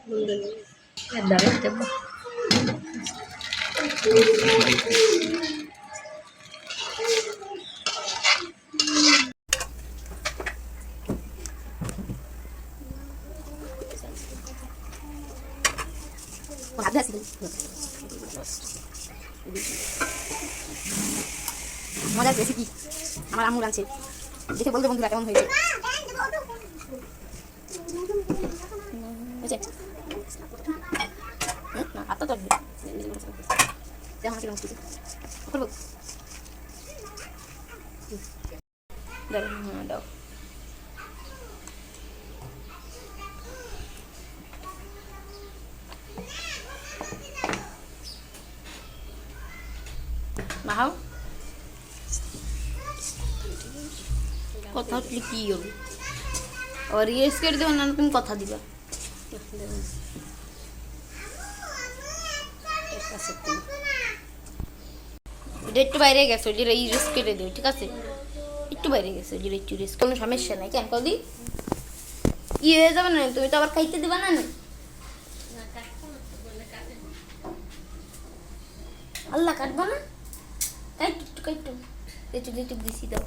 মজার রেসিপি আমার আম্মু রাঁধছে, দেখে বলতে বন্ধুরা কেমন হয়েছে। হাতটা তো আমাকে করবো দাও মাহাও কথা উঠলে কি হবে, আর ইয়েস করে দেবো না তুমি কথা দিবা। এটা একটু বাইরে গেছে, যেটা এই রেস্ট কেটে দেবে, ঠিক আছে? একটু বাইরে গেছে, যেটা একটু রেস্ট, কোনো সমস্যা নাই। কেন কদি ই হয়ে যাবে না, তুমি তো আবার খাইতে দিবা না। আল্লাহ কাটবা না, কাইট একটু কাইট একটু একটু দিছি দাও।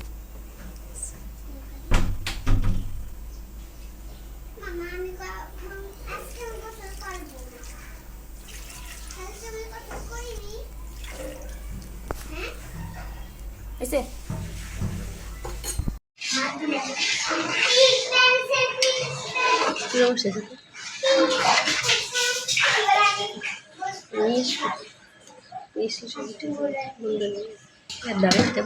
এসে দাঁড়াতে